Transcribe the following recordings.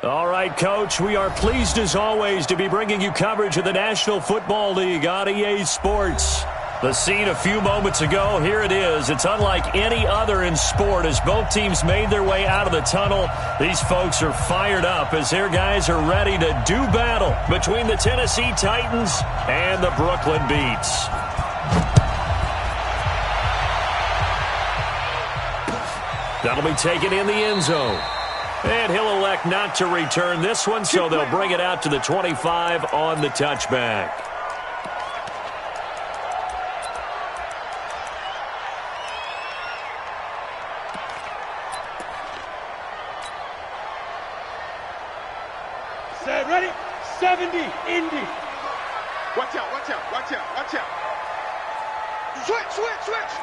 All right, Coach, we are pleased as always to be bringing you coverage of the National Football League on EA Sports. The scene a few moments ago, here it is. It's unlike any other in sport as both teams made their way out of the tunnel. These folks are fired up as their guys are ready to do battle between the Tennessee Titans and the Brooklyn Beats. That'll be taken in the end zone. And he'll elect not to return this one, so they'll bring it out to the 25 on the touchback. Set, ready? 70, Indy. Watch out, watch out, watch out, watch out. Switch, switch, switch.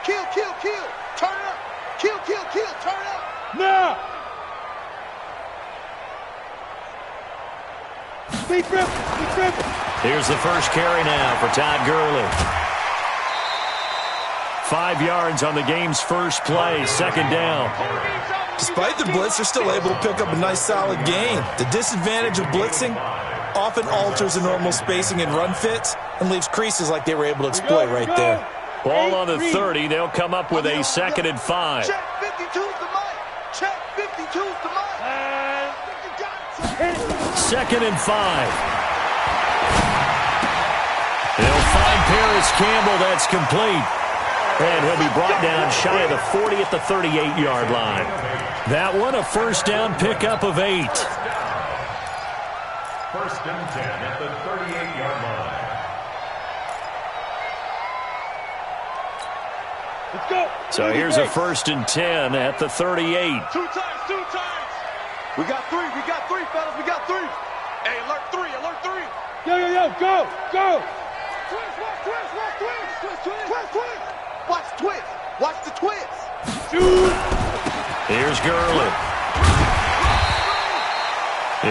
Kill, kill, kill. Turn it up. Kill, kill, kill. Turn it up. Now. Speed dribble, speed dribble. Here's the first carry now for Todd Gurley. 5 yards on the game's first play, second down. Despite the blitz, they're still able to pick up a nice solid gain. The disadvantage of blitzing often alters the normal spacing and run fits and leaves creases like they were able to exploit right there. Ball on the 30. They'll come up with a 2nd and 5. Check 52's the mic. Check 52's the mic. 2nd and 5. They'll find Paris Campbell. That's complete. And he'll be brought down shy of the 40 at the 38-yard line. That one, a first down pickup of 8. First and 10 at the 38-yard line. Let's go. So here's a first and 10 at the 38. Two times, two times. We got three, fellas, we got 3. Hey, alert 3, alert 3. Yo, yo, yo, go, go. Twist, watch twist, watch twist. Twist, twist, twist, twist. Watch twist, watch the twist. Shoot. Here's Gurley.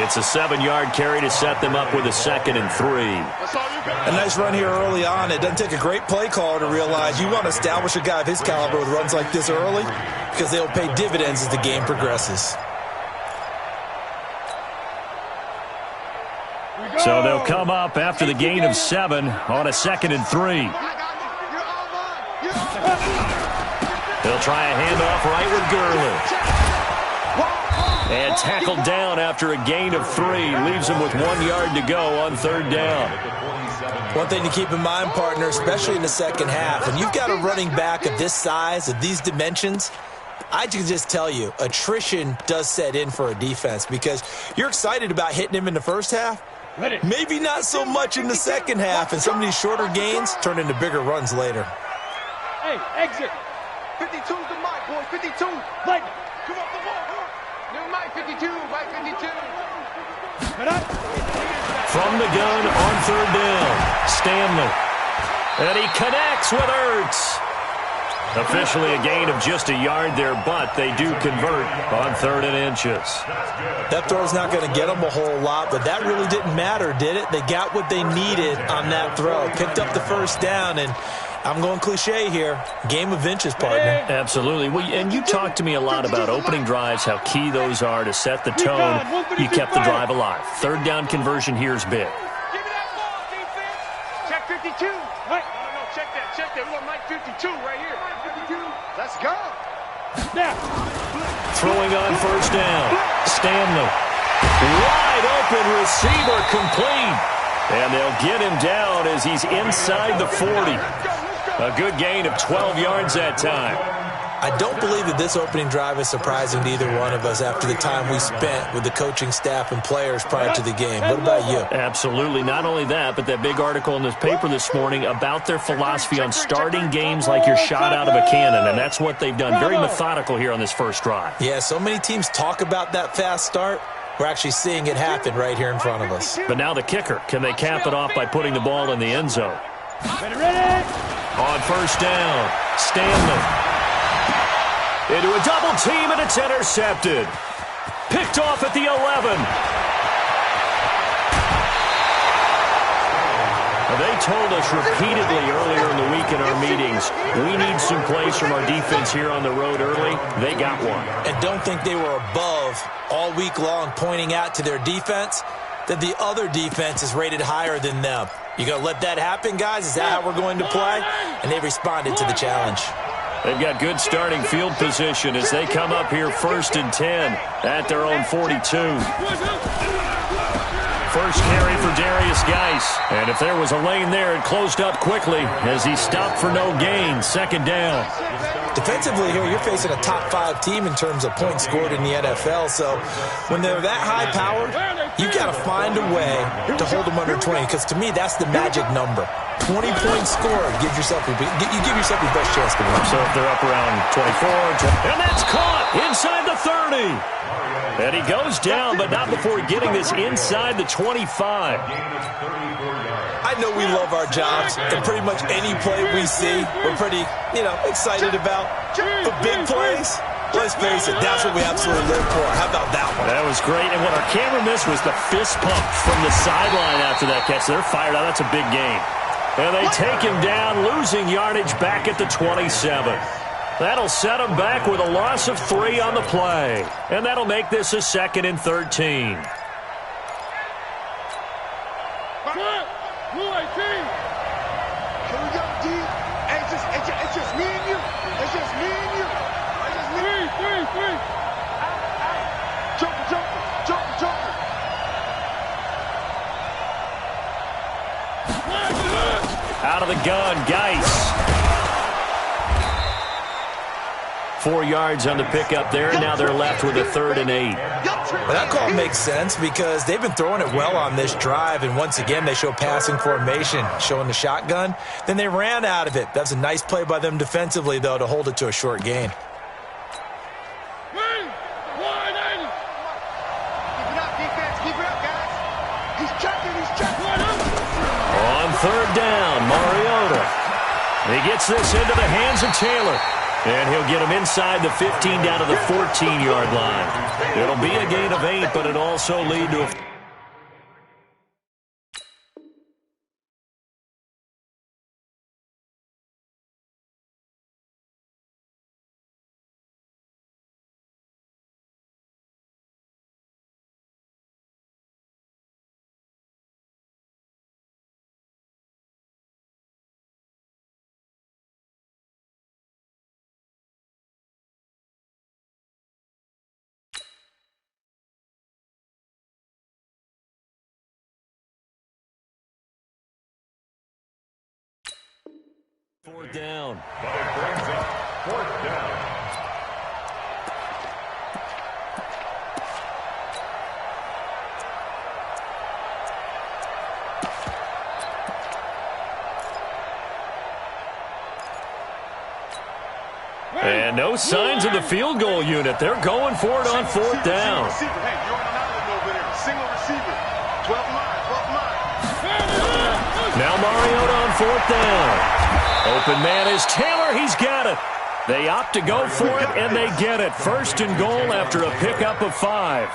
It's a 7-yard carry to set them up with a 2nd and 3. A nice run here early on. It doesn't take a great play caller to realize you want to establish a guy of his caliber with runs like this early because they'll pay dividends as the game progresses. So they'll come up after the gain of 7 on a 2nd and 3. They'll try a handoff right with Gurley. And tackled down after a gain of 3. Leaves him with 1 yard to go on 3rd down. One thing to keep in mind, partner, especially in the second half, when you've got a running back of this size, of these dimensions, I can just tell you, attrition does set in for a defense because you're excited about hitting him in the first half. Maybe not so much in the second half, and some of these shorter gains turn into bigger runs later. Hey, exit. 52's the mic, boys, 52. Like, Come on, come on, come on. New mic 52, mic 52. From the gun on 3rd down, Stanley. And he connects with Ertz. Officially a gain of just a yard there, but they do convert on 3rd and inches. That throw's not going to get them a whole lot, but that really didn't matter, did it? They got what they needed on that throw. Picked up the first down, and I'm going cliche here. Game of inches, partner. Absolutely. Well, and you talked to me a lot about opening drives, how key those are to set the tone. You kept the drive alive. 3rd down conversion here is big. Give me that ball, defense. Check 52. Right. No, check that, check that. We want mic 52 right here. 52. Let's go. now. Throwing on 1st down. Stanley. Wide open receiver complete. And they'll get him down as he's inside the 40. A good gain of 12 yards that time. I don't believe that this opening drive is surprising to either one of us after the time we spent with the coaching staff and players prior to the game. What about you? Absolutely. Not only that, but that big article in this paper this morning about their philosophy on starting games like you're shot out of a cannon, and that's what they've done. Very methodical here on this first drive. Yeah, so many teams talk about that fast start. We're actually seeing it happen right here in front of us. But now the kicker. Can they cap it off by putting the ball in the end zone? Ready? On 1st down, Stanley. Into a double team, and it's intercepted. Picked off at the 11. They told us repeatedly earlier in the week in our meetings, we need some plays from our defense here on the road early. They got one. And don't think they were above all week long pointing out to their defense that the other defense is rated higher than them. You going to let that happen, guys? Is that how we're going to play? And they responded to the challenge. They've got good starting field position as they come up here 1st and 10 at their own 42. First carry for Darius Geis. And if there was a lane there, it closed up quickly as he stopped for no gain. 2nd down. Defensively here, you're facing a top 5 team in terms of points scored in the NFL. So when they're that high-powered, you've got to find a way to hold them under 20. Because to me, that's the magic number. 20 points scored. You give yourself your best chance to win. So if they're up around 24, and that's caught inside the 30. And he goes down, but not before getting this inside the 25. I know we love our jobs, and pretty much any play we see, we're pretty, excited about. But big plays, let's face it, that's what we absolutely live for. How about that one? That was great, and what our camera missed was the fist pump from the sideline after that catch. They're fired out. That's a big gain. And they take him down, losing yardage back at the 27. That'll set him back with a loss of 3 on the play. And that'll make this a 2nd and 13. Here we go, D. It's just me and you. It's just me and you. Three. Jumper. Out of the gun, Geis. 4 yards on the pickup there, and now they're left with a 3rd and 8. Well, that call makes sense because they've been throwing it well on this drive, and once again, they show passing formation, showing the shotgun. Then they ran out of it. That's a nice play by them defensively, though, to hold it to a short gain. Keep it up, guys. He's checking. On 3rd down, Mariota. He gets this into the hands of Taylor. And he'll get him inside the 15 down to the 14-yard line. It'll be a gain of 8, but it'll also lead to a... Fourth down. But it brings up 4th down. And no signs of the field goal unit. They're going for it on 4th down. Hey, you're on an island over there. Single receiver. 12 line. Now Mariota on 4th down. Open man is Taylor. He's got it. They opt to go for it, and they get it. 1st and goal after a pickup of 5.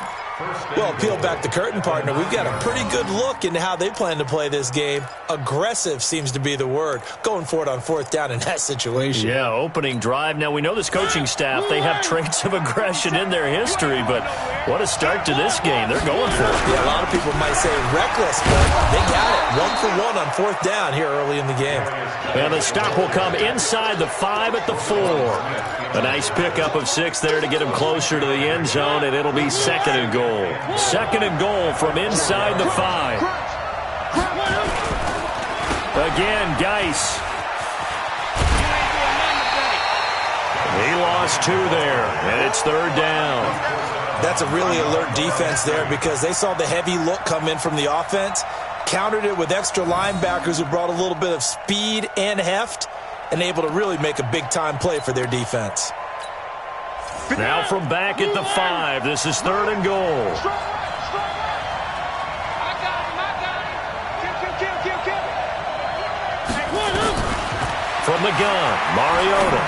Well, peel back the curtain, partner. We've got a pretty good look into how they plan to play this game. Aggressive seems to be the word. Going for it on 4th down in that situation. Yeah, opening drive. Now, we know this coaching staff, they have traits of aggression in their history, but what a start to this game. They're going for it. Yeah, a lot of people might say reckless, but they got it. 1 for 1 on 4th down here early in the game. And the stop will come inside the 5 at the 4. A nice pickup of 6 there to get him closer to the end zone, and it'll be 2nd and goal. 2nd and goal from inside the 5. Again, Geis. He lost 2 there, and it's 3rd down. That's a really alert defense there because they saw the heavy look come in from the offense, countered it with extra linebackers who brought a little bit of speed and heft, and able to really make a big-time play for their defense. Now from back at the 5, this is 3rd and goal. From the gun, Mariota.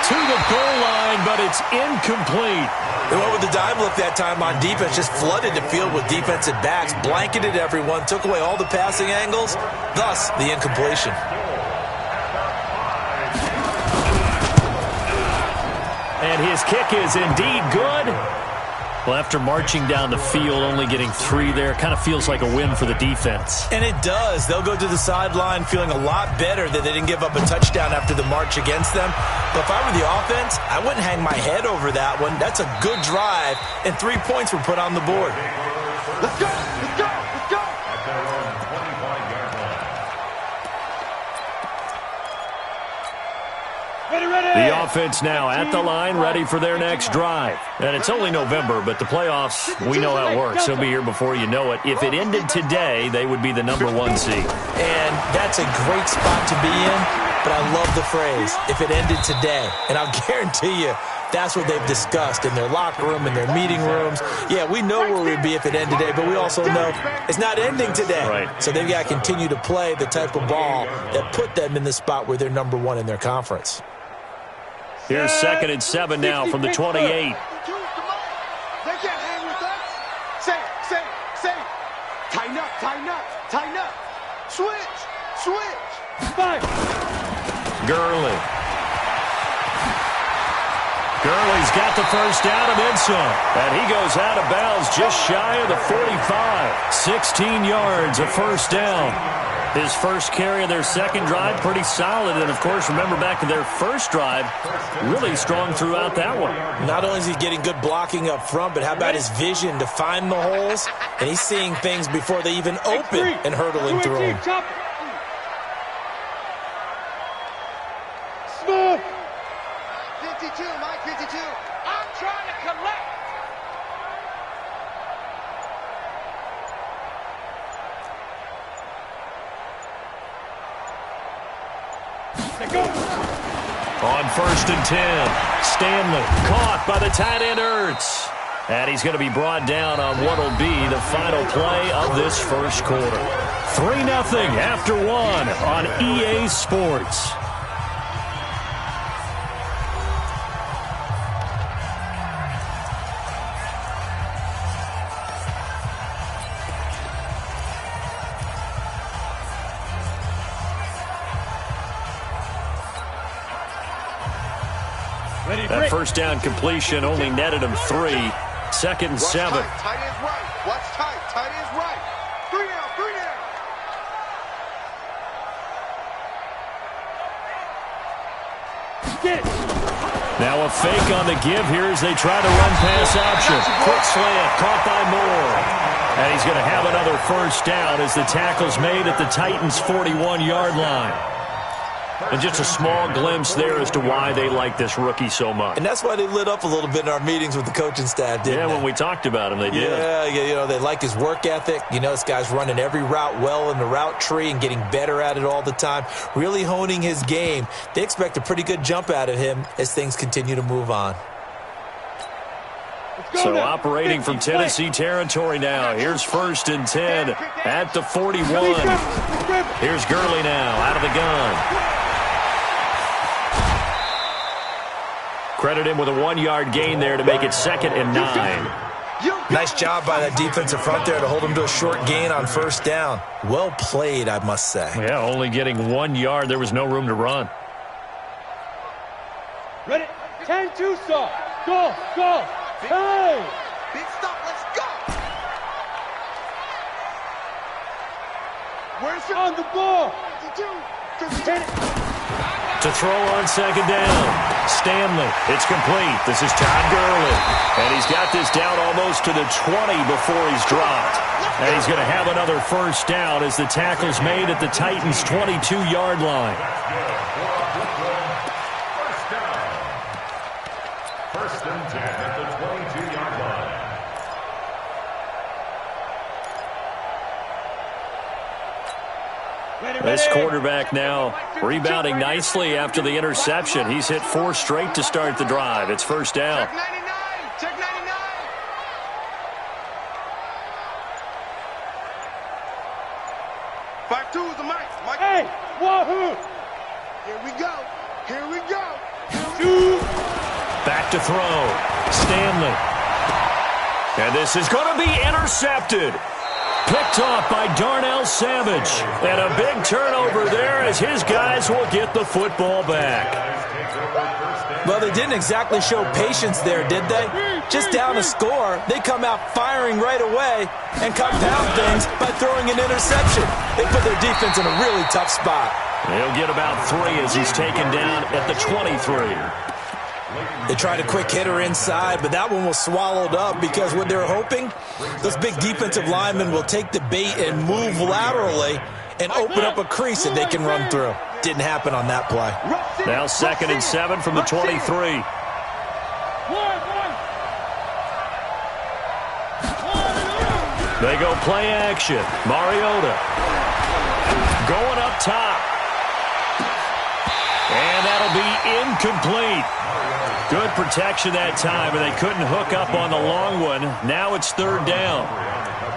to the goal line, but it's incomplete. They went with the dime look that time on defense, just flooded the field with defensive backs, blanketed everyone, took away all the passing angles, thus the incompletion. And his kick is indeed good. Well, after marching down the field, only getting 3 there, kind of feels like a win for the defense. And it does. They'll go to the sideline feeling a lot better that they didn't give up a touchdown after the march against them. But if I were the offense, I wouldn't hang my head over that one. That's a good drive, and 3 points were put on the board. Let's go! Let's go! Let's go! At their own 25-yard line. The offense now at the line, ready for their next drive. And it's only November, but the playoffs, we know how it works. They'll be here before you know it. If it ended today, they would be the #1 seed. And that's a great spot to be in, but I love the phrase, if it ended today. And I'll guarantee you, that's what they've discussed in their locker room, in their meeting rooms. Yeah, we know where we'd be if it ended today, but we also know it's not ending today. Right. So they've got to continue to play the type of ball that put them in the spot where they're #1 in their conference. Here's 2nd and 7 now from the 28. They can't hang with us. Say. Tighten up. Switch. Gurley's got the first down and then some. And he goes out of bounds just shy of the 45. 16 yards, a first down. His first carry of their second drive, pretty solid. And, of course, remember back to their first drive, really strong throughout that one. Not only is he getting good blocking up front, but how about his vision to find the holes? And he's seeing things before they even open and hurdling through them. Smooth. 52, Mike, 52. I'm trying to collect. On 1st and 10, Stanley caught by the tight end Ertz. And he's going to be brought down on what will be the final play of this first quarter. 3-0 after 1 on EA Sports. That first down completion only netted him 3. 2nd and 7. Tight end's right. Watch tight. Tight end's right. 3 down. Get. Now a fake on the give here as they try to run pass option. Quick slant, caught by Moore. And he's going to have another first down as the tackle's made at the Titans' 41-yard line. And just a small glimpse there as to why they like this rookie so much. And that's why they lit up a little bit in our meetings with the coaching staff, didn't they? Yeah, when we talked about him, they did. Yeah, you know, they like his work ethic. You know, this guy's running every route well in the route tree and getting better at it all the time, really honing his game. They expect a pretty good jump out of him as things continue to move on. So operating from Tennessee territory now. Here's 1st and 10 at the 41. Here's Gurley now out of the gun. Credit him with a 1-yard gain there to make it 2nd and 9. Nice job by that defensive front there to hold him to a short gain on first down. Well played, I must say. Yeah, only getting 1 yard. There was no room to run. Ready? 10-2 stop. Go. Hey. Big stop. Let's go. Where's it? On the ball. 52. To throw on 2nd down. Stanley, it's complete. This is Todd Gurley. And he's got this down almost to the 20 before he's dropped. And he's going to have another first down as the tackle's made at the Titans' 22-yard line. First and 10 at the 22-yard line. This quarterback now rebounding nicely after the interception. He's hit 4 straight to start the drive. It's first down. Check 99. 5-2 is the mic. Hey, wahoo! Here we go. Back to throw. Stanley. And this is going to be intercepted. Picked off by Darnell Savage. And a big turnover there as his guys will get the football back. Well, they didn't exactly show patience there, did they? Just down a score, they come out firing right away and compound things by throwing an interception. They put their defense in a really tough spot. He'll get about 3 as he's taken down at the 23. They tried a quick hitter inside, but that one was swallowed up because what they're hoping, those big defensive linemen will take the bait and move laterally and open up a crease that they can run through. Didn't happen on that play. Now 2nd and 7 from the 23. They go play action. Mariota going up top. And that'll be incomplete. Good protection that time, and they couldn't hook up on the long one. Now it's 3rd down.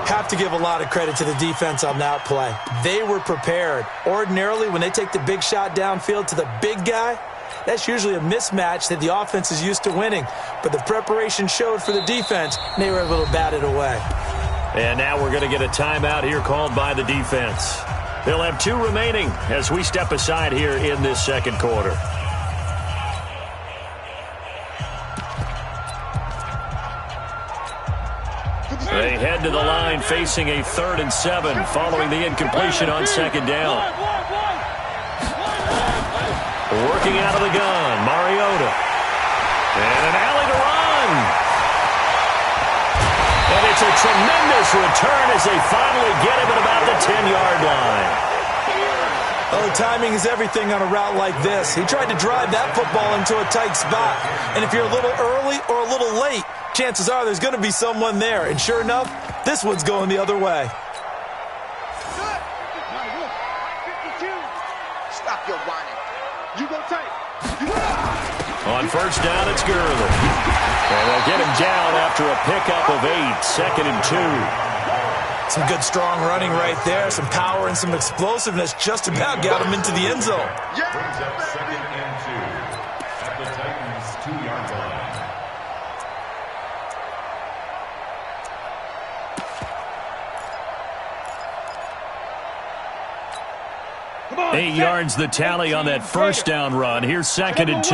Have to give a lot of credit to the defense on that play. They were prepared. Ordinarily, when they take the big shot downfield to the big guy, that's usually a mismatch that the offense is used to winning. But the preparation showed for the defense, and they were able to bat it away. And now we're going to get a timeout here called by the defense. They'll have 2 remaining as we step aside here in this 2nd quarter. They head to the line facing a 3rd and 7 following the incompletion on 2nd down. Working out of the gun, Mariota. And an alley to run. And it's a tremendous return as they finally get him at about the 10-yard line. Oh, timing is everything on a route like this. He tried to drive that football into a tight spot. And if you're a little early or a little late, chances are there's going to be someone there. And sure enough, this one's going the other way. Stop your whining. You gonna take. On 1st down, it's Gurley. And they'll get him down after a pickup of 8, 2nd and 2. Some good, strong running right there. Some power and some explosiveness just about got him into the end zone. Brings up 2nd and 2 at the Titans' 2-yard line. 8 yards the tally on that 1st down run. Here's 2nd and 2.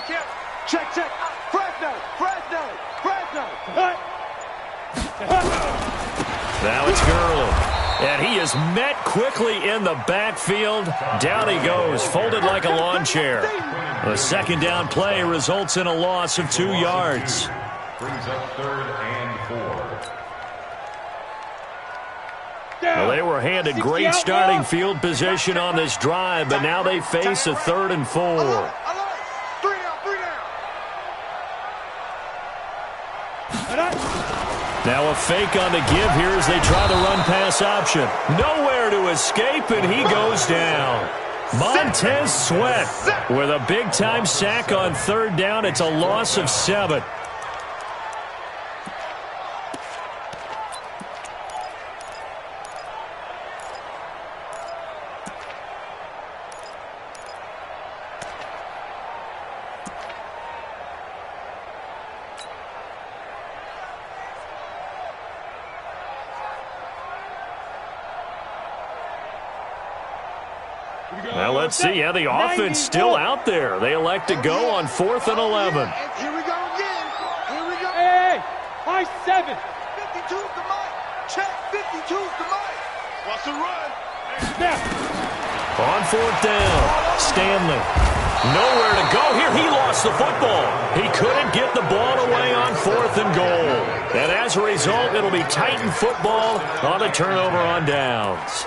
Kill. Check. Fresno. Now it's Gurley. And he is met quickly in the backfield. Down he goes, folded like a lawn chair. The 2nd down play results in a loss of 2 yards. Brings up 3rd and 4. Well, they were handed great starting field position on this drive, but now they face a 3rd and 4. Now a fake on the give here as they try the run-pass option. Nowhere to escape, and he goes down. Montez Sweat with a big-time sack on 3rd down. It's a loss of 7. Now let's see. Yeah, the offense still out there. They elect to go on 4th and 11. Here we go again. Hey, high 7. 52's the mic. Check. 52's the mic. Wants to run. On 4th down, Stanley. Nowhere to go here. He lost the football. He couldn't get the ball away on 4th and goal. And as a result, it'll be Titan football on a turnover on downs.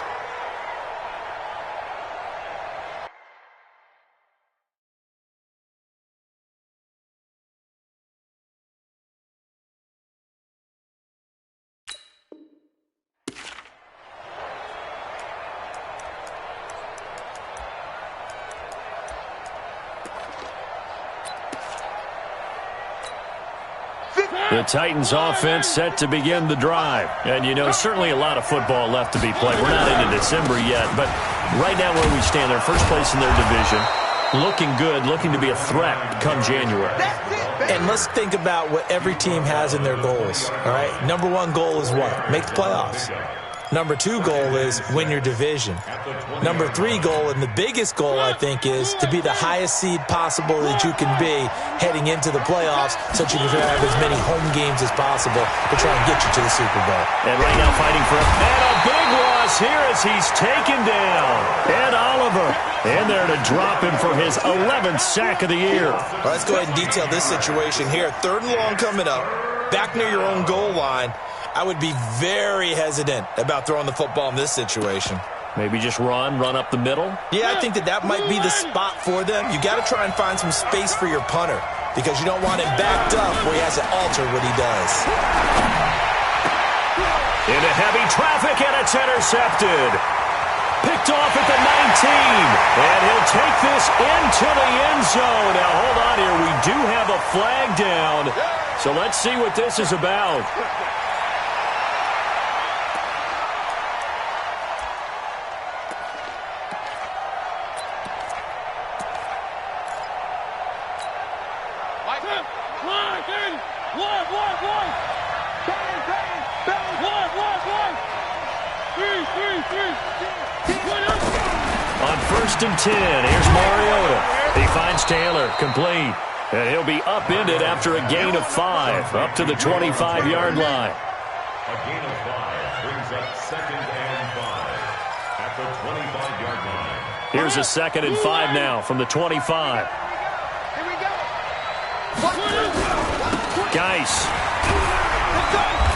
The Titans offense set to begin the drive. And, you know, certainly a lot of football left to be played. We're not into December yet, but right now where we stand, they're first place in their division. Looking good, looking to be a threat come January. And let's think about what every team has in their goals, all right? Number one goal is what? Make the playoffs. Number two goal is win your division. Number three goal, and the biggest goal, I think, is to be the highest seed possible that you can be heading into the playoffs so that you can have as many home games as possible to try and get you to the Super Bowl. And right now fighting for a big loss here as he's taken down. Ed Oliver in there to drop him for his 11th sack of the year. Well, let's go ahead and detail this situation here. 3rd and long coming up, back near your own goal line. I would be very hesitant about throwing the football in this situation. Maybe just run up the middle? Yeah, I think that might be the spot for them. You got to try and find some space for your punter because you don't want him backed up where he has to alter what he does. Into heavy traffic, and it's intercepted. Picked off at the 19, and he'll take this into the end zone. Now, hold on here. We do have a flag down, so let's see what this is about. On 1st and 10, here's Mariota. He finds Taylor, complete. And he'll be upended after a gain of 5, up to the 25-yard line. A gain of 5 brings up 2nd and 5 at the 25-yard line. Here's a 2nd and 5 now from the 25. Here we go. Geis.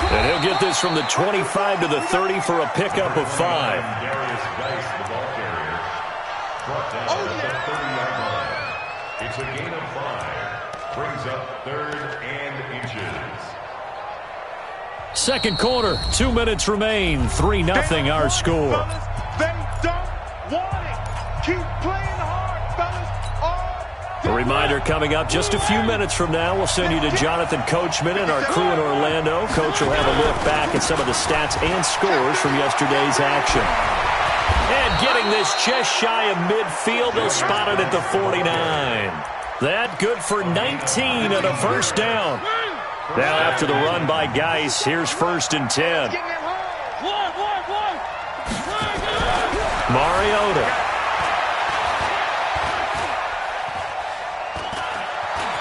And he'll get this from the 25 to the 30 for a pickup of 5. Darius Geis, the ball carrier, brought down at the 30-yard line. It's a gain of 5. Brings up 3rd and inches. Second quarter, 2 minutes remain. 3-0 our score. They don't want it. Keep playing hard, fellas. A reminder coming up just a few minutes from now. We'll send you to Jonathan Coachman and our crew in Orlando. Coach will have a look back at some of the stats and scores from yesterday's action. And getting this just shy of midfield, they'll spot it at the 49. That good for 19 and a first down. Now after the run by Geis, here's 1st and 10. Mariota.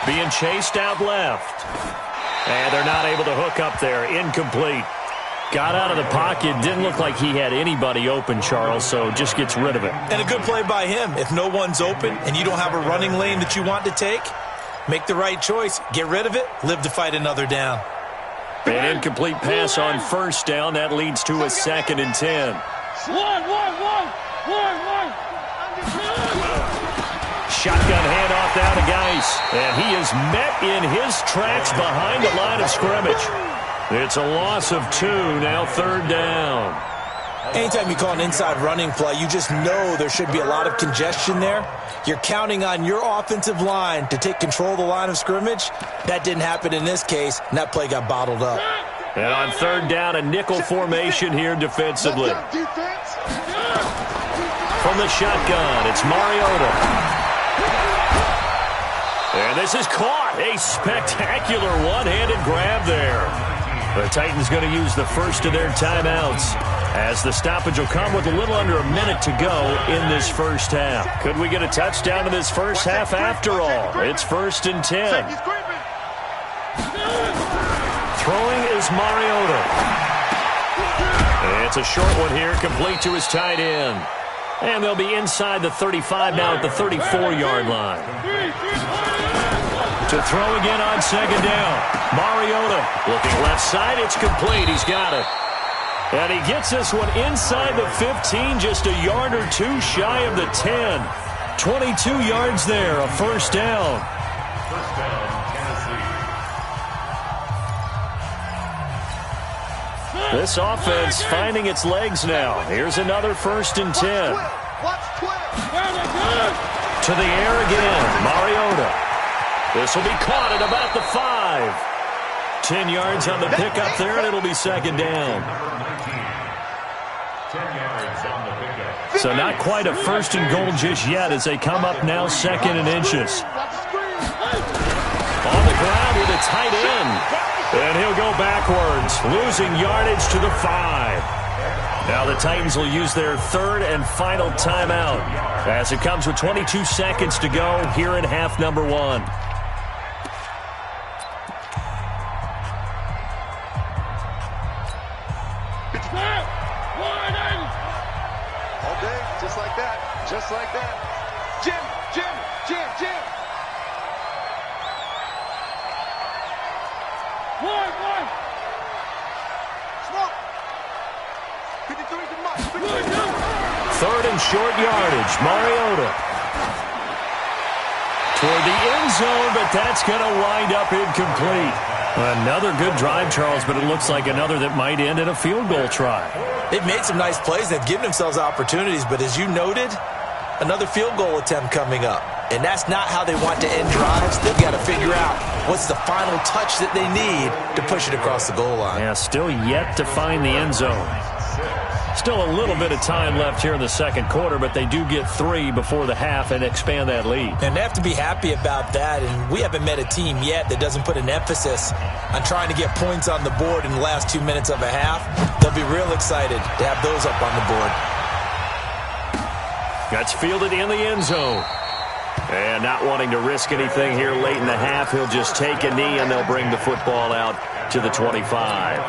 Being chased out left. And they're not able to hook up there. Incomplete. Got out of the pocket. Didn't look like he had anybody open, Charles, so just gets rid of it. And a good play by him. If no one's open and you don't have a running lane that you want to take, make the right choice. Get rid of it. Live to fight another down. An incomplete pass on 1st down. That leads to a 2nd and 10. Shotgun handoff down to Geis. And he is met in his tracks behind the line of scrimmage. It's a loss of 2, now 3rd down. Anytime you call an inside running play, you just know there should be a lot of congestion there. You're counting on your offensive line to take control of the line of scrimmage. That didn't happen in this case, and that play got bottled up. And on 3rd down, a nickel formation here defensively. From the shotgun, it's Mariota. And this is caught. A spectacular one-handed grab there. The Titans going to use the first of their timeouts as the stoppage will come with a little under a minute to go in this first half. Could we get a touchdown in this first half after all? It's 1st and 10. Throwing is Mariota. It's a short one here, complete to his tight end. And they'll be inside the 35 now at the 34-yard line. To throw again on 2nd down. Mariota looking left side. It's complete. He's got it. And he gets this one inside the 15, just a yard or 2 shy of the 10. 22 yards there, a 1st down. First down, Tennessee. This offense finding its legs now. Here's another 1st and 10. To the air again, Mariota. This will be caught at about the 5. 10 yards on the pickup there, and it'll be second down. 10 yards on the pickup. So not quite a first and goal just yet as they come up now second and inches. On the ground with a tight end. And he'll go backwards, losing yardage to the 5. Now the Titans will use their third and final timeout as it comes with 22 seconds to go here in half number 1. All day, just like that. Just like that. Jim. One. Smoke. 53 to Mike. Third and short yardage. Mariota toward the end zone, but that's going to wind up incomplete. Another good drive, Charles, but it looks like another that might end in a field goal try. They've made some nice plays. They've given themselves opportunities, but as you noted, another field goal attempt coming up. And that's not how they want to end drives. They've got to figure out what's the final touch that they need to push it across the goal line. Yeah, still yet to find the end zone. Still a little bit of time left here in the second quarter, but they do get 3 before the half and expand that lead. And they have to be happy about that, and we haven't met a team yet that doesn't put an emphasis on trying to get points on the board in the last 2 minutes of a half. They'll be real excited to have those up on the board. That's fielded in the end zone. And not wanting to risk anything here late in the half, he'll just take a knee and they'll bring the football out to the 25.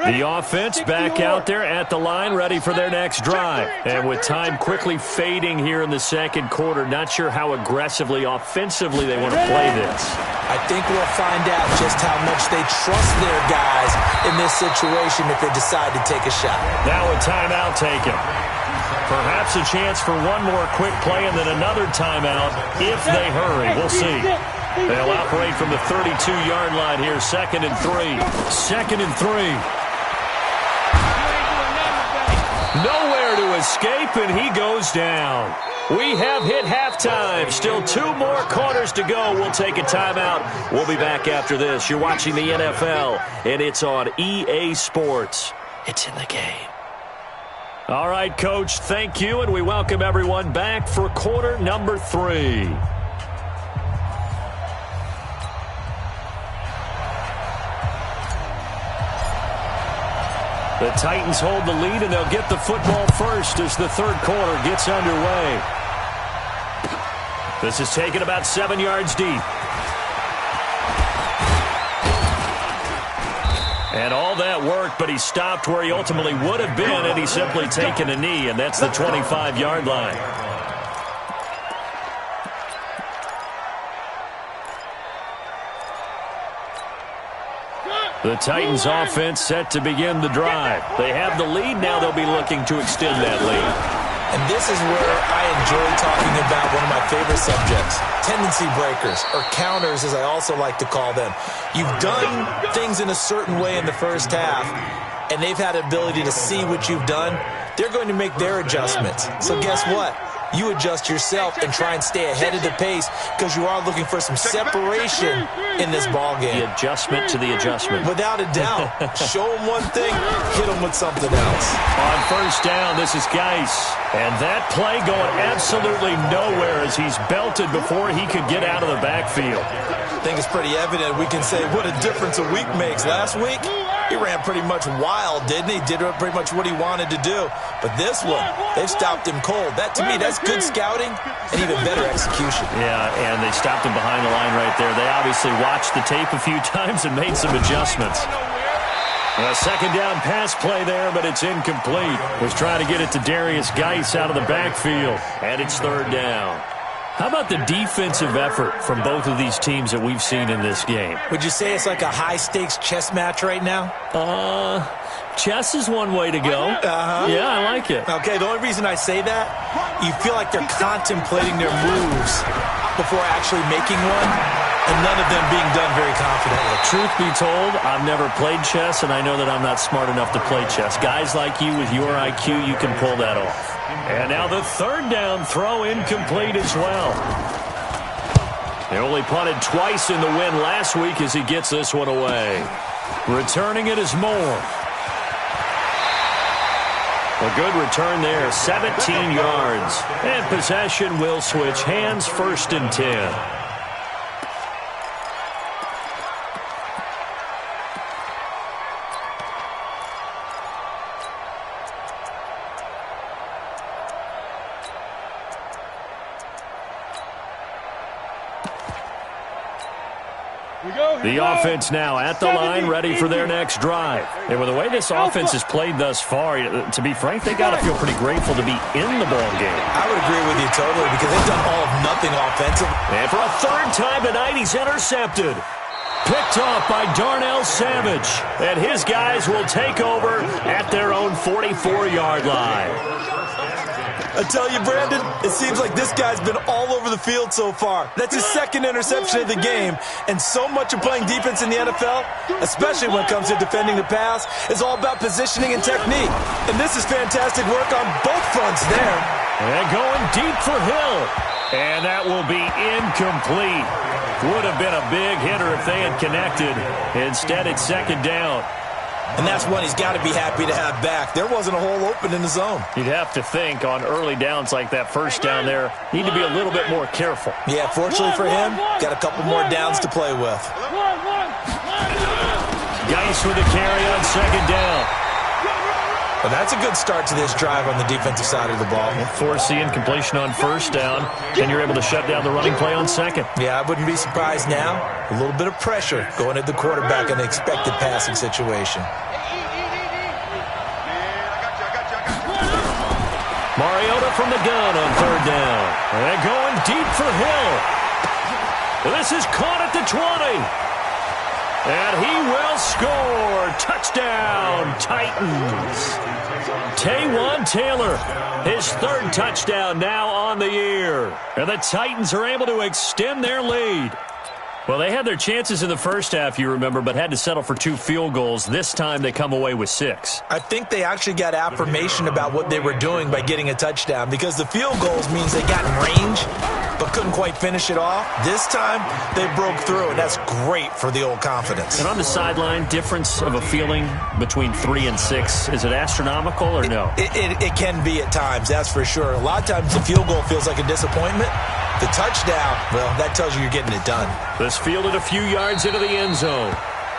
The offense back out there at the line, ready for their next drive. And with time quickly fading here in the second quarter, not sure how aggressively, offensively they want to play this. I think we'll find out just how much they trust their guys in this situation if they decide to take a shot. Now a timeout taken. Perhaps a chance for one more quick play and then another timeout if they hurry. We'll see. They'll operate from the 32-yard line here, 2nd and 3. 2nd and 3. Nowhere to escape, and he goes down. We have hit halftime. Still 2 more quarters to go. We'll take a timeout. We'll be back after this. You're watching the NFL, and it's on EA Sports. It's in the game. All right, Coach, thank you, and we welcome everyone back for quarter number 3. The Titans hold the lead, and they'll get the football first as the third quarter gets underway. This is taken about 7 yards deep. And all that worked, but he stopped where he ultimately would have been, and he's simply taken a knee, and that's the 25-yard line. The Titans offense set to begin the drive. They have the lead. Now they'll be looking to extend that lead. And this is where I enjoy talking about one of my favorite subjects, tendency breakers, or counters as I also like to call them. You've done things in a certain way in the first half, and they've had the ability to see what you've done. They're going to make their adjustments. So guess what? You adjust yourself and try and stay ahead of the pace because you are looking for some separation in this ball game. The adjustment to the adjustment. Without a doubt. Show them one thing, hit them with something else. On first down, this is Geis. And that play going absolutely nowhere as he's belted before he could get out of the backfield. I think it's pretty evident. We can say what a difference a week makes. Last week, he ran pretty much wild, didn't he? Did pretty much what he wanted to do. But this one, they've stopped him cold. That, to me, that's good scouting and even better execution. Yeah, and they stopped him behind the line right there. They obviously watched the tape a few times and made some adjustments. A second down pass play there, but it's incomplete. Was trying to get it to Darius Geis out of the backfield, and it's third down. How about the defensive effort from both of these teams that we've seen in this game? Would you say it's like a high-stakes chess match right now? Chess is one way to go. Yeah, I like it. Okay, the only reason I say that, you feel like they're contemplating their moves before actually making one. and none of them being done very confidently. Truth be told, I've never played chess, and I know that I'm not smart enough to play chess. Guys like you with your IQ, you can pull that off. And now the third down throw incomplete as well. They only punted twice in the win last week as he gets this one away. Returning it is Moore. A good return there, 17 yards. And possession will switch hands, 1st and 10. The offense now at the line, ready for their next drive. And with the way this offense has played thus far, to be frank, they got to feel pretty grateful to be in the ball game. I would agree with you totally because they've done all of nothing offensively. And for a third time tonight, he's intercepted. Picked off by Darnell Savage. And his guys will take over at their own 44-yard line. I tell you, Brandon, it seems like this guy's been all over the field so far. That's his 2nd interception of the game. And so much of playing defense in the NFL, especially when it comes to defending the pass, is all about positioning and technique. And this is fantastic work on both fronts there. And going deep for Hill. And that will be incomplete. Would have been a big hitter if they had connected. Instead, it's 2nd down. And that's one he's got to be happy to have back. There wasn't a hole open in the zone. You'd have to think on early downs like that first down there, need to be a little bit more careful. Yeah, fortunately for him, got a couple more downs to play with. Geis with the carry on 2nd down. Well, that's a good start to this drive on the defensive side of the ball. Force the incompletion on 1st down, and you're able to shut down the running play on 2nd. Yeah, I wouldn't be surprised now. A little bit of pressure going at the quarterback in an expected passing situation. Mariota from the gun on 3rd down. And going deep for Hill. This is caught at the 20. And he will score. Touchdown, Titans. Taywan Taylor, his 3rd touchdown now on the year. And the Titans are able to extend their lead. Well, they had their chances in the first half, you remember, but had to settle for 2 field goals. This time they come away with 6. I think they actually got affirmation about what they were doing by getting a touchdown because the field goals means they got in range but couldn't quite finish it off. This time they broke through, and that's great for the old confidence. And on the sideline, difference of a feeling between 3 and 6, is it astronomical or no? It can be at times, that's for sure. A lot of times the field goal feels like a disappointment. The touchdown, well, that tells you you're getting it done. This fielded a few yards into the end zone.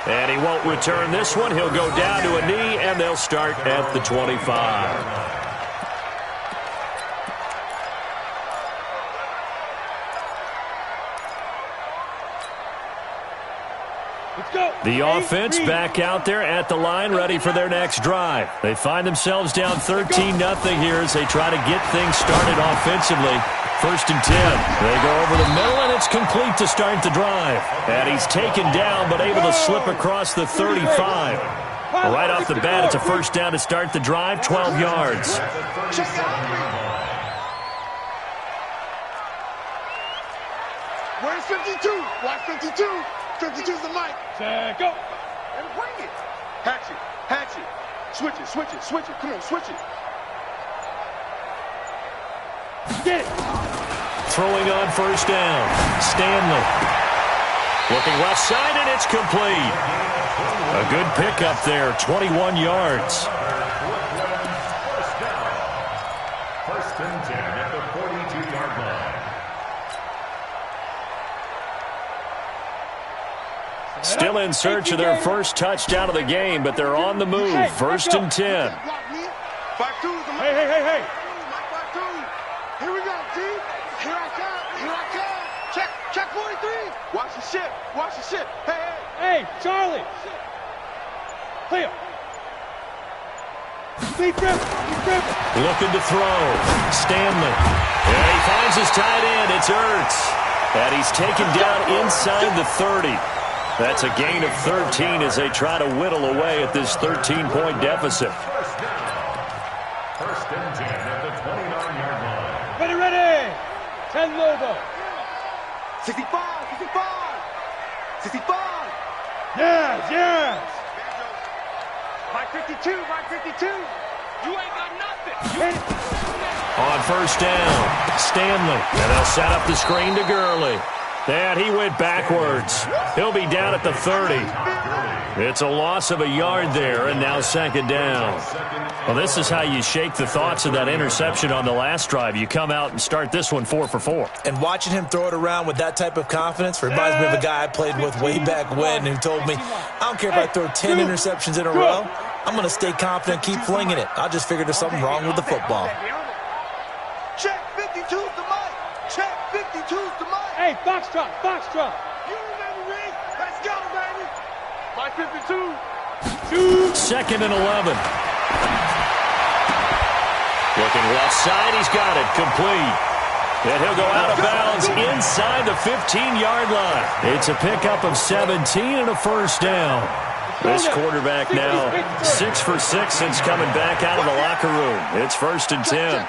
And he won't return this one. He'll go down to a knee, and they'll start at the 25. The offense back out there at the line, ready for their next drive. They find themselves down 13-0 here as they try to get things started offensively. 1st and 10. They go over the middle, and it's complete to start the drive. And he's taken down, but able to slip across the 35. Right off the bat, it's a 1st down to start the drive, 12 yards. Where's 52? Watch 52. 52's the mic. Go. And bring it. Hatchet. Switch it. Come on, switch it. Get it. Throwing on 1st down. Stanley. Looking left side, and it's complete. A good pickup there, 21 yards. 1st and 10 at the 42-yard line. Still in search of their 1st touchdown of the game, but they're on the move. 1st and 10. Hey. Here we go, T. Here I come. Check 43. Watch the ship. Hey, Charlie. Clear. Deep grip. Looking to throw. Stanley. And he finds his tight end. It's Ertz. And he's taken down inside the 30. That's a gain of 13 as they try to whittle away at this 13-point deficit. 1st and 10 at the 29-yard line. Ready. 10 Lobo. 65. 65. Yes, yes. Mike 52, Mike 52. You ain't got nothing. On first down, Stanley. And they'll set up the screen to Gurley. And he went backwards. He'll be down at the 30. It's a loss of a yard there, and now second down. Well, this is how you shake the thoughts of that interception on the last drive. You come out and start this one 4 for 4. And watching him throw it around with that type of confidence reminds me of a guy I played with way back when who told me, I don't care if I throw 10 interceptions in a row. I'm going to stay confident, keep flinging it. I just figured there's something wrong with the football. Check 52's the mic. Check 52's the mic. Hey, foxtrot, foxtrot. You remember me? Let's go, baby. Mike 52. Second and 11. Looking left side, he's got it, complete. And he'll go out of bounds inside the 15-yard line. It's a pickup of 17 and a first down. This quarterback now 6 for 6 since coming back out of the locker room. It's first and 10.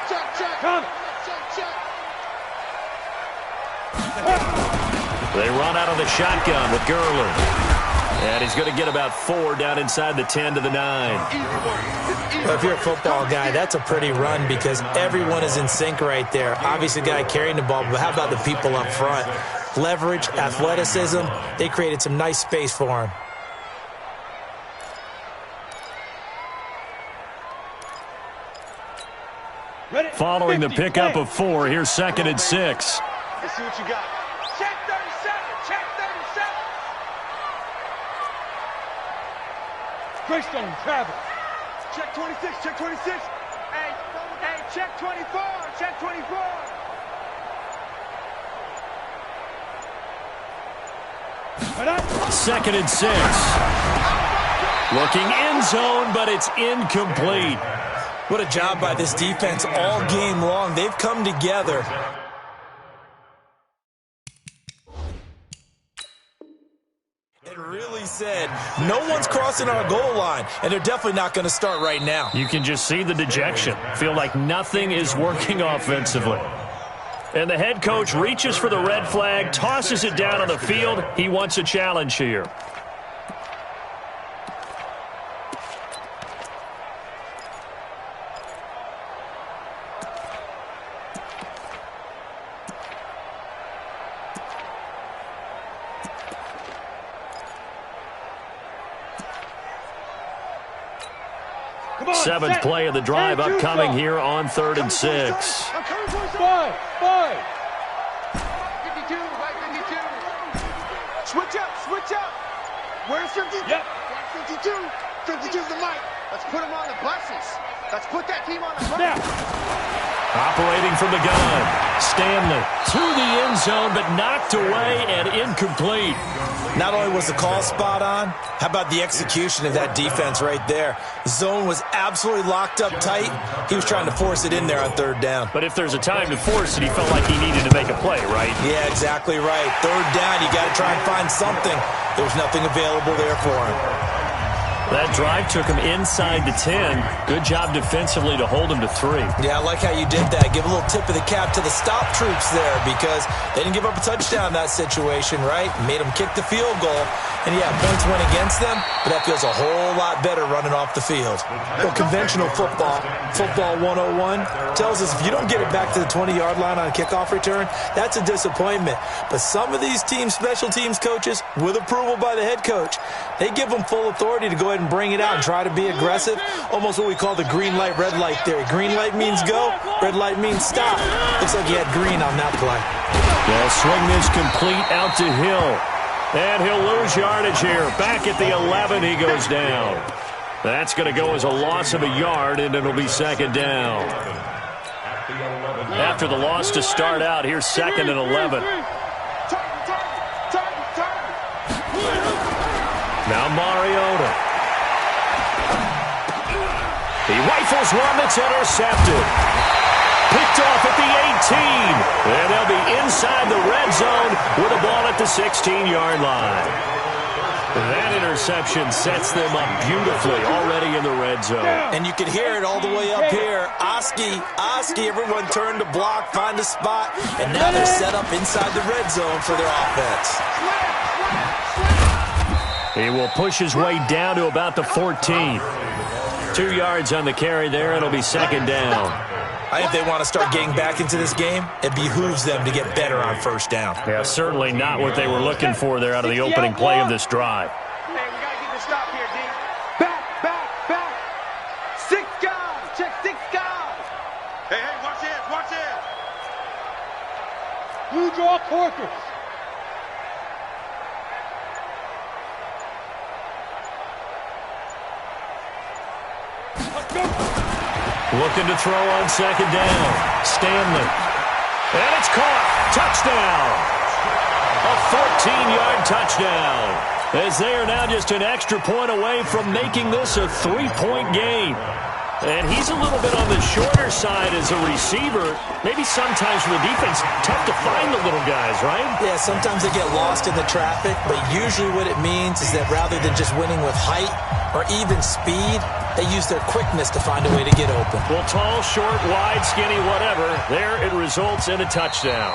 They run out of the shotgun with Gurley. And he's going to get about 4 down inside the 10 to the 9. Well, if you're a football guy, that's a pretty run because everyone is in sync right there. Obviously, the guy carrying the ball, but how about the people up front? Leverage, athleticism, they created some nice space for him. Following the pickup of 4, here's second and 6. Let's see what you got. Check 37. Check 37. Greystone, Travis. Check 26. Check 26. Hey, check 24. Check 24. Second and 6. Looking end zone, but it's incomplete. What a job by this defense all game long. They've come together. And really said, no one's crossing our goal line, and they're definitely not going to start right now. You can just see the dejection. Feel like nothing is working offensively. And the head coach reaches for the red flag, tosses it down on the field. He wants a challenge here. Seventh play of the drive upcoming here on 3rd and 6. 5. 52. Mike 52. Switch up. Where's 52? Yep. 52. 52's the mic. Let's put him on the buses. Let's put that team on the buses. Now. Operating from the gun, Stanley to the end zone, but knocked away and incomplete. Not only was the call spot on, how about the execution of that defense right there? The zone was absolutely locked up tight. He was trying to force it in there on 3rd down. But if there's a time to force it, he felt like he needed to make a play, right? Yeah, exactly right. 3rd down, you got to try and find something. There was nothing available there for him. That drive took him inside the 10. Good job defensively to hold him to 3. Yeah, I like how you did that. Give a little tip of the cap to the stop troops there because they didn't give up a touchdown in that situation, right? Made them kick the field goal. And, yeah, points went against them, but that feels a whole lot better running off the field. Well, conventional football 101, tells us if you don't get it back to the 20-yard line on a kickoff return, that's a disappointment. But some of these teams, special teams coaches, with approval by the head coach, they give them full authority to go ahead and bring it out and try to be aggressive, almost what we call the green light, red light theory. Green light means go, red light means stop. Looks like you had green on that play. They'll swing this complete out to Hill. And he'll lose yardage here. Back at the 11, he goes down. That's going to go as a loss of a yard, and it'll be 2nd down. After the loss to start out, here's 2nd and 11. Now Mariota. He rifles one that's intercepted. Picked off at the 18. And they'll be inside the red zone with a ball at the 16-yard line. That interception sets them up beautifully already in the red zone. And you can hear it all the way up here. Oski, everyone turned to block, find a spot, and now they're set up inside the red zone for their offense. He will push his way down to about the 14. 2 yards on the carry there. It'll be second down. I think if they want to start getting back into this game, it behooves them to get better on first down. Yeah, certainly not what they were looking for there out of the opening play of this drive. Hey, we got to get the stop here, D. Back. 6 guys. Check 6 guys. Hey, watch it. You draw quarters. Looking to throw on second down. Stanley. And it's caught. Touchdown. A 14-yard touchdown. As they are now just an extra point away from making this a 3-point game. And he's a little bit on the shorter side as a receiver. Maybe sometimes for the defense, tough to find the little guys, right? Yeah, sometimes they get lost in the traffic, but usually what it means is that rather than just winning with height or even speed, they use their quickness to find a way to get open. Well, tall, short, wide, skinny, whatever, there it results in a touchdown.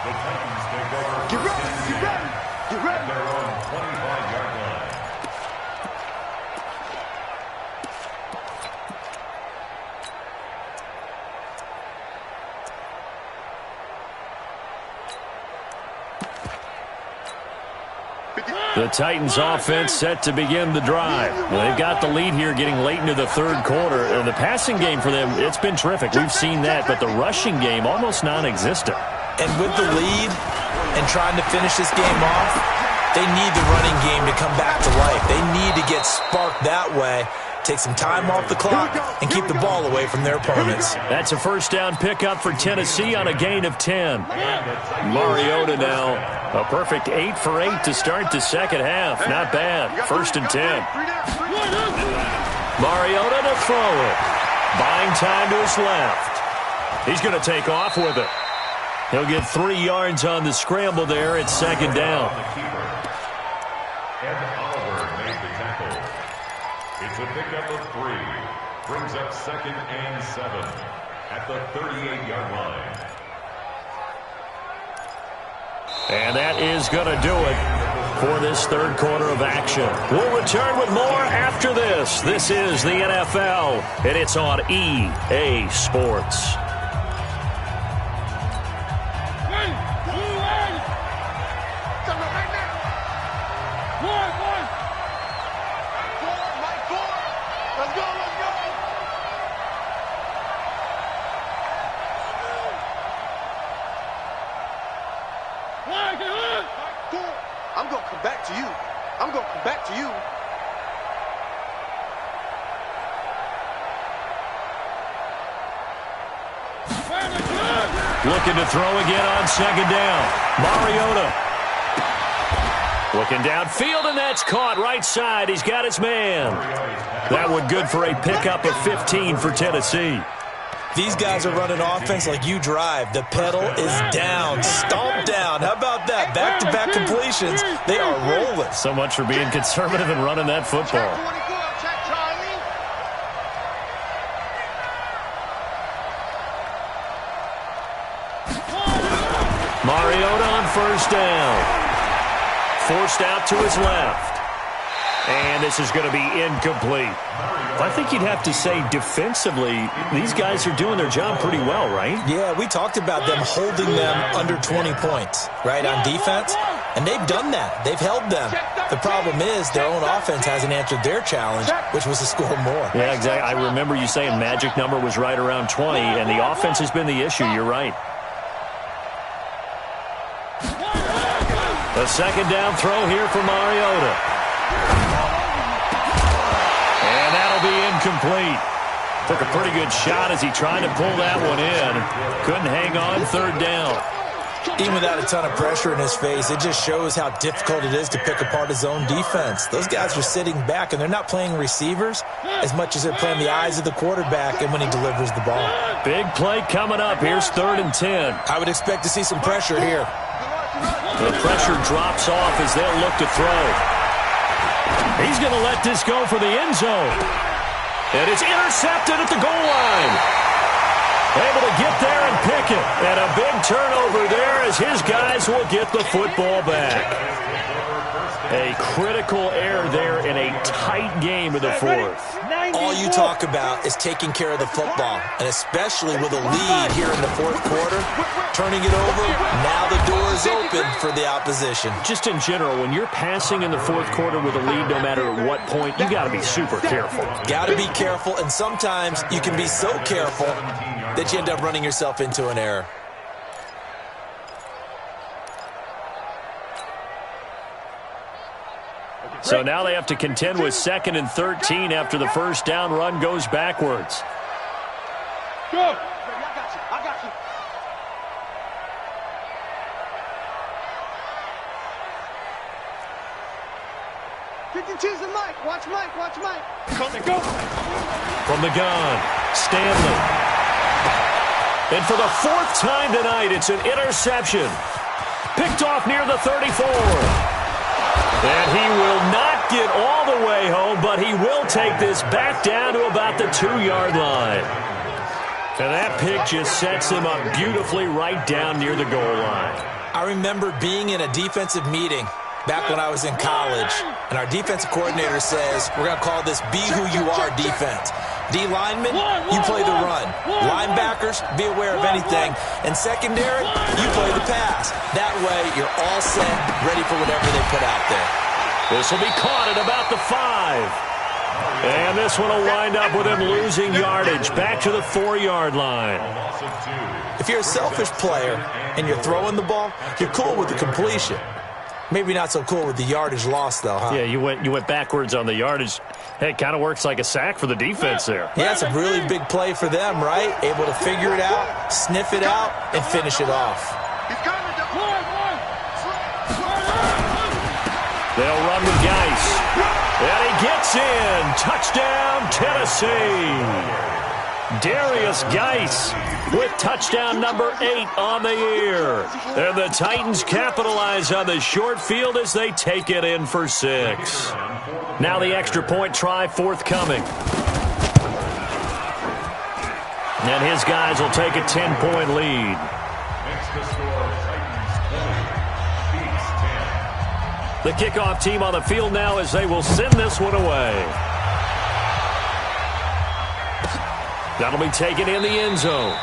The Titans take over. Get ready. At their own 25-yard line. The Titans offense set to begin the drive. They've got the lead here getting late into the third quarter. The passing game for them, it's been terrific. We've seen that, but the rushing game almost non-existent. And with the lead and trying to finish this game off, they need the running game to come back to life. They need to get sparked that way, take some time off the clock, and keep the ball away from their opponents. That's a first down pickup for Tennessee on a gain of 10. Mariota now, a perfect 8 for 8 to start the second half. Not bad. First and 10. Mariota to throw it. Buying time to his left. He's going to take off with it. He'll get 3 yards on the scramble there. It's second down. Ed Oliver made the tackle. It's a pickup of 3. Brings up second and 7 at the 38-yard line. And that is going to do it for this third quarter of action. We'll return with more after this. This is the NFL, and it's on EA Sports. I'm going to come back to you. I'm going to come back to you. Looking to throw again on second down. Mariota. Looking downfield, and that's caught right side. He's got his man. That one good for a pickup of 15 for Tennessee. These guys are running offense like you drive. The pedal is down, stomped down. How about that? Back-to-back completions. They are rolling. So much for being conservative and running that football. Mariota on first down. Forced out to his left. And this is going to be incomplete. I think you'd have to say defensively, these guys are doing their job pretty well, right? Yeah, we talked about them holding them under 20 points, right, on defense. And they've done that. They've held them. The problem is their own offense hasn't answered their challenge, which was to score more. Yeah, exactly. I remember you saying magic number was right around 20, and the offense has been the issue. You're right. A second down throw here for Mariota. And that'll be incomplete. Took a pretty good shot as he tried to pull that one in. Couldn't hang on, third down. Even without a ton of pressure in his face, it just shows how difficult it is to pick apart his own defense. Those guys are sitting back, and they're not playing receivers as much as they're playing the eyes of the quarterback and when he delivers the ball. Big play coming up. Here's 3rd and 10. I would expect to see some pressure here. The pressure drops off as they'll look to throw. He's going to let this go for the end zone. And it's intercepted at the goal line. Able to get there and pick it. And a big turnover there as his guys will get the football back. A critical error there in a tight game in the fourth. All you talk about is taking care of the football, and especially with a lead here in the fourth quarter, turning it over, now the door is open for the opposition. Just in general, when you're passing in the fourth quarter with a lead, no matter at what point, you got to be super careful. Got to be careful, and sometimes you can be so careful that you end up running yourself into an error. So now they have to contend with 2nd and 13 after the first down run goes backwards. Go. I got you. Pick and choose the mic. Watch Mike. Go. From the gun, Stanley. And for the 4th time tonight, it's an interception. Picked off near the 34. And he will not get all the way home, but he will take this back down to about the 2-yard line. And that pick just sets him up beautifully right down near the goal line. I remember being in a defensive meeting back when I was in college, and our defensive coordinator says, we're going to call this Be Who You Are defense. D linemen, you play the run. Linebackers, be aware of anything. And secondary, you play the pass. That way, you're all set, ready for whatever they put out there. This will be caught at about the 5. And this one will wind up with him losing yardage back to the 4-yard line. If you're a selfish player and you're throwing the ball, you're cool with the completion. Maybe not so cool with the yardage loss, though, huh? Yeah, you went backwards on the yardage. Hey, it kind of works like a sack for the defense there. Yeah, it's a really big play for them, right? Able to figure it out, sniff it out, and finish it off. They'll run with Geis. And he gets in. Touchdown, Tennessee. Darius Geis with touchdown number 8 on the year. And the Titans capitalize on the short field as they take it in for 6. Now the extra point try forthcoming. And his guys will take a 10-point lead. The kickoff team on the field now as they will send this one away. That'll be taken in the end zone.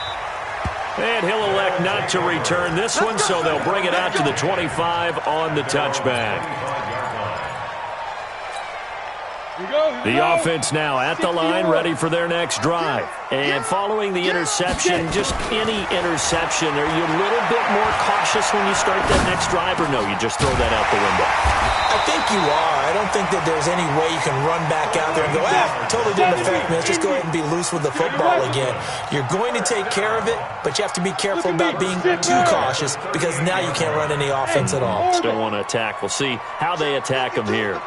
And he'll elect not to return this one, so they'll bring it out to the 25 on the touchback. The offense now at the line, ready for their next drive. And following the interception, just any interception, are you a little bit more cautious when you start that next drive, or no, you just throw that out the window? I think you are. I don't think that there's any way you can run back out there and go, totally didn't affect me. Let's just go ahead and be loose with the football again. You're going to take care of it, but you have to be careful about being too cautious because now you can't run any offense at all. Still want to attack. We'll see how they attack him here.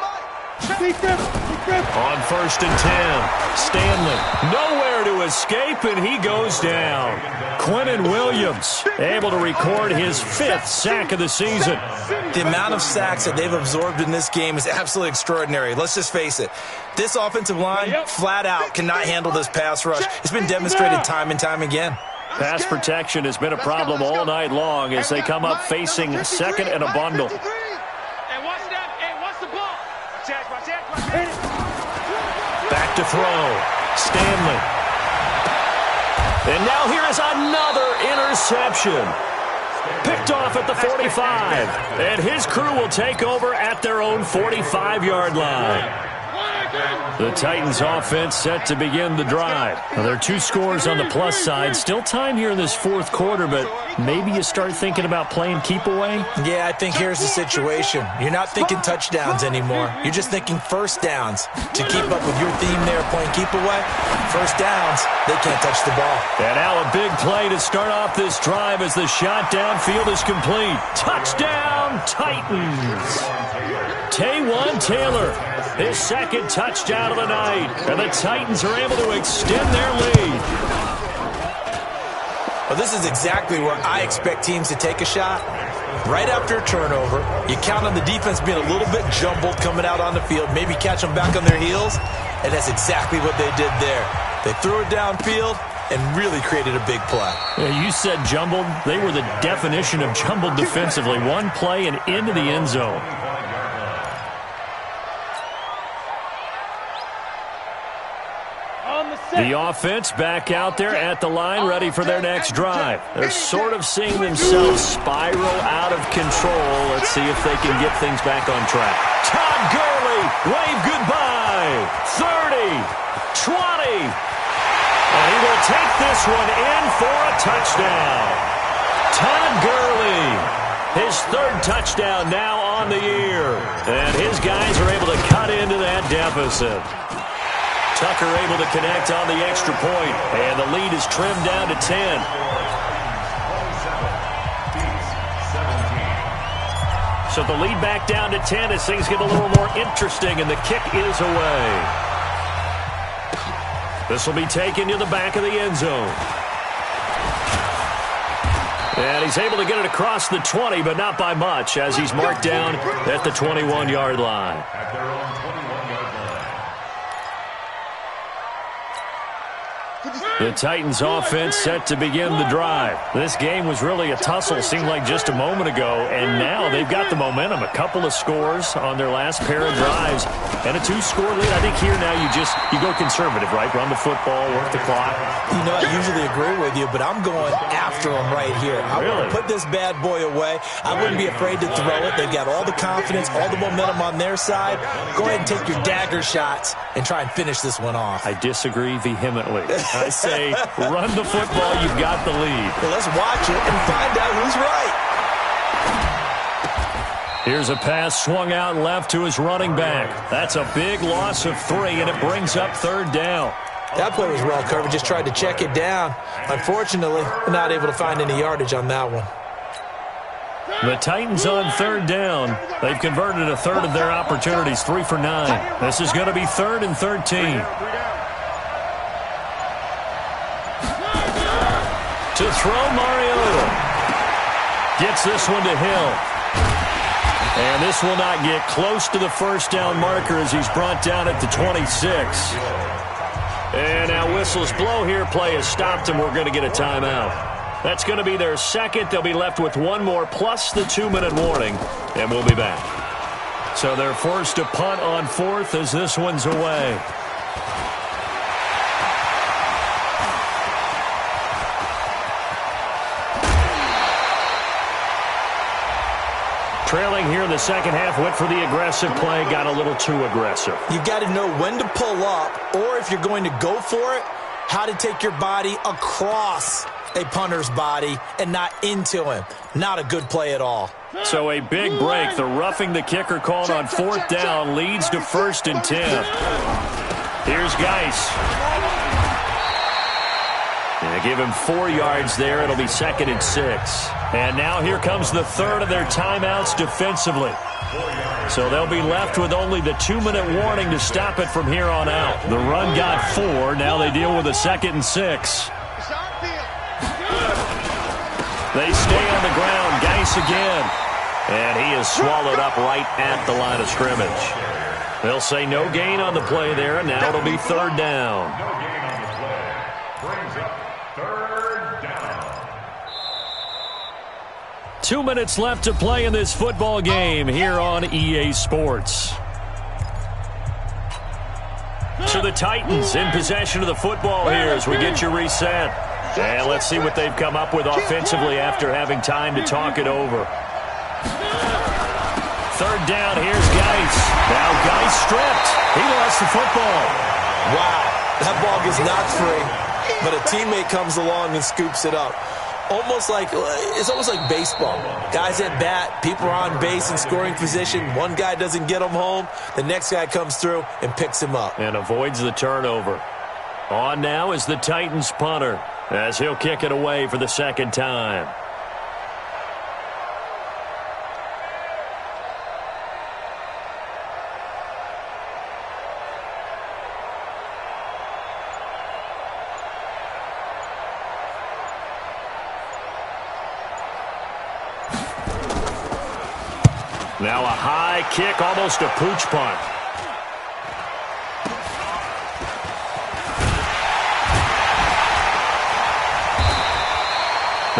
On 1st and 10, Stanley nowhere to escape, and he goes down. Quinnen Williams able to record his 5th sack of the season. The amount of sacks that they've absorbed in this game is absolutely extraordinary. Let's just face it. This offensive line, flat out, cannot handle this pass rush. It's been demonstrated time and time again. Pass protection has been a problem all night long as they come up facing 2nd and a bundle. Back to throw. Stanley. And now here is another interception. Picked off at the 45. And his crew will take over at their own 45-yard line. The Titans offense set to begin the drive. Now, there are 2 scores on the plus side. Still time here in this 4th quarter, but maybe you start thinking about playing keep away? Yeah, I think here's the situation. You're not thinking touchdowns anymore. You're just thinking first downs. To keep up with your theme there, playing keep away, first downs, they can't touch the ball. And now a big play to start off this drive as the shot downfield is complete. Touchdown, Titans! Taywan Taylor, his 2nd touchdown of the night. And the Titans are able to extend their lead. Well, this is exactly where I expect teams to take a shot. Right after a turnover, you count on the defense being a little bit jumbled coming out on the field, maybe catch them back on their heels, and that's exactly what they did there. They threw it downfield, and really created a big play. Yeah, you said jumbled. They were the definition of jumbled defensively. One play and into the end zone. The offense back out there at the line, ready for their next drive. They're sort of seeing themselves spiral out of control. Let's see if they can get things back on track. Todd Gurley, wave goodbye. 30, 20. And he will take this one in for a touchdown. Todd Gurley, his third touchdown now on the year. And his guys are able to cut into that deficit. Tucker able to connect on the extra point, and the lead is trimmed down to 10. So the lead back down to 10 as things get a little more interesting, and the kick is away. This will be taken to the back of the end zone. And he's able to get it across the 20, but not by much, as he's marked down at the 21-yard line. At their own 21-yard line. The Titans offense set to begin the drive. This game was really a tussle, seemed like just a moment ago, and now they've got the momentum. A couple of scores on their last pair of drives, and a 2-score lead. I think here now you go conservative, right? Run the football, work the clock. You know, I usually agree with you, but I'm going after them right here. I want to put this bad boy away. I wouldn't be afraid to throw it. They've got all the confidence, all the momentum on their side. Go ahead and take your dagger shots and try and finish this one off. I disagree vehemently. I say run the football, you've got the lead. Well, let's watch it and find out who's right. Here's a pass swung out left to his running back. That's a big loss of 3, and it brings up third down. That play was well covered, just tried to check it down. Unfortunately, not able to find any yardage on that one. The Titans on third down. They've converted a third of their opportunities, 3 for 9. This is going to be 3rd and 13. To throw, Mariota. Gets this one to Hill. And this will not get close to the first down marker as he's brought down at the 26. And now whistles blow here. Play has stopped, and we're going to get a timeout. That's going to be their second. They'll be left with one more plus the 2-minute warning, and we'll be back. So they're forced to punt on 4th as this one's away. Trailing here in the second half, went for the aggressive play, got a little too aggressive. You've got to know when to pull up, or if you're going to go for it, how to take your body across a punter's body and not into him. Not a good play at all. So a big break. The roughing the kicker called on 4th down leads to 1st and 10. Here's Geis. They give him 4 yards there. It'll be 2nd and 6. And now here comes the third of their timeouts defensively. So they'll be left with only the 2-minute warning to stop it from here on out. The run got 4. Now they deal with a 2nd and 6. They stay on the ground. Geis again. And he is swallowed up right at the line of scrimmage. They'll say no gain on the play there, and now it'll be 3rd down. No gain on the play. Brings up 3rd down. 2 minutes left to play in this football game here on EA Sports. So the Titans in possession of the football here as we get you reset. And let's see what they've come up with offensively after having time to talk it over. 3rd down, here's Geis. Now Geis stripped. He lost the football. Wow, that ball gets knocked free, but a teammate comes along and scoops it up. It's almost like baseball. Guys at bat, people are on base in scoring position. One guy doesn't get him home. The next guy comes through and picks him up. And avoids the turnover. On now is the Titans punter as he'll kick it away for the 2nd time. Now a high kick, almost a pooch punt.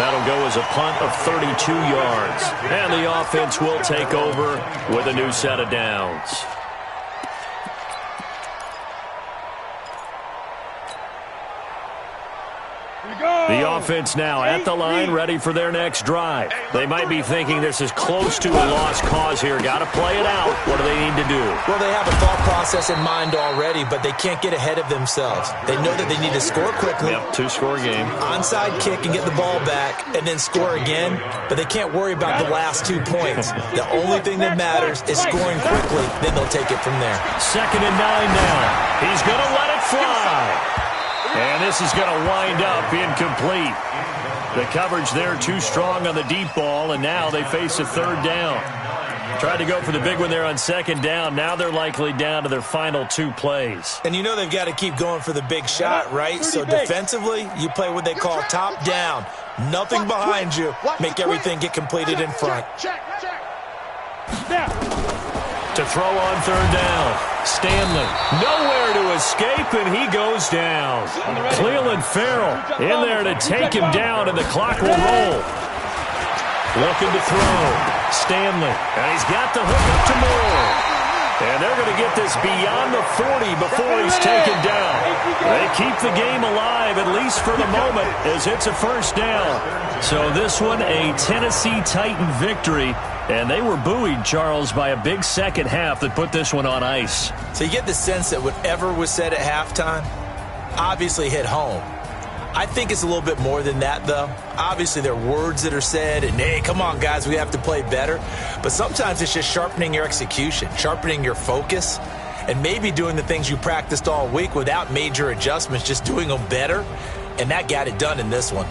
That'll go as a punt of 32 yards. And the offense will take over with a new set of downs. The offense now at the line, ready for their next drive. They might be thinking this is close to a lost cause here. Got to play it out. What do they need to do? Well, they have a thought process in mind already, but they can't get ahead of themselves. They know that they need to score quickly. Yep, two-score game. Onside kick and get the ball back and then score again, but they can't worry about the last 2 points. The only thing that matters is scoring quickly, then they'll take it from there. 2nd and 9 now. He's going to let it fly. And this is going to wind up incomplete. The coverage there too strong on the deep ball, and now they face a 3rd down. Tried to go for the big one there on 2nd down. Now they're likely down to their final 2 plays. And you know they've got to keep going for the big shot, right? So defensively, you play what they call top down. Nothing behind you. Make everything get completed in front. To throw on 3rd down. Stanley, nowhere to escape, and he goes down. Cleveland Farrell in there to take him down, and the clock will roll. Looking to throw. Stanley, and he's got the hook up to Moore. And they're going to get this beyond the 40 before he's taken down. They keep the game alive, at least for the moment, as it's a 1st down. So this one, a Tennessee Titan victory. And they were buoyed, Charles, by a big second half that put this one on ice. So you get the sense that whatever was said at halftime obviously hit home. I think it's a little bit more than that, though. Obviously, there are words that are said, and, hey, come on, guys, we have to play better. But sometimes it's just sharpening your execution, sharpening your focus, and maybe doing the things you practiced all week without major adjustments, just doing them better. And that got it done in this one.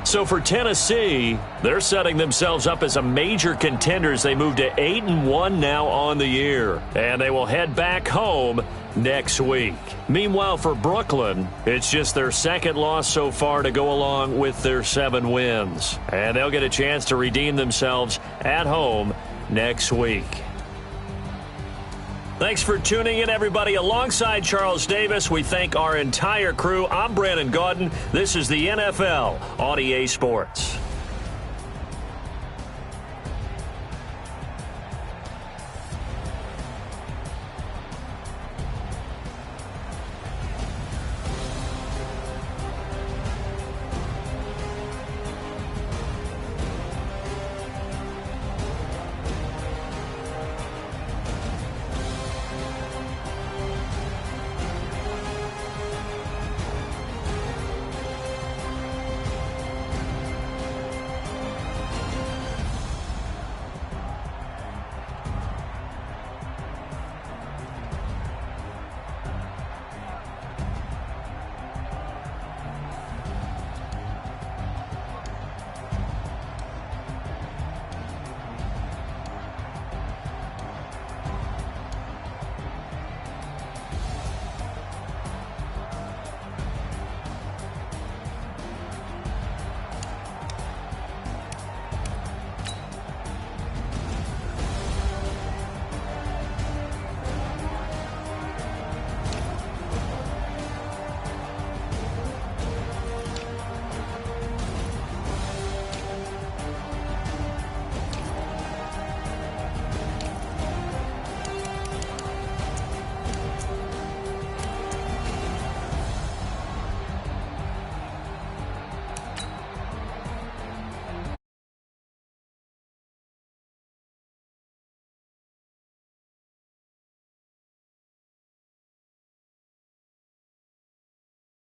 So for Tennessee, they're setting themselves up as a major contender as they move to 8-1 now on the year. And they will head back home next week. Meanwhile, for Brooklyn, it's just their 2nd loss so far to go along with their 7 wins. And they'll get a chance to redeem themselves at home next week. Thanks for tuning in, everybody. Alongside Charles Davis, we thank our entire crew. I'm Brandon Gaudin. This is the NFL on EA Sports.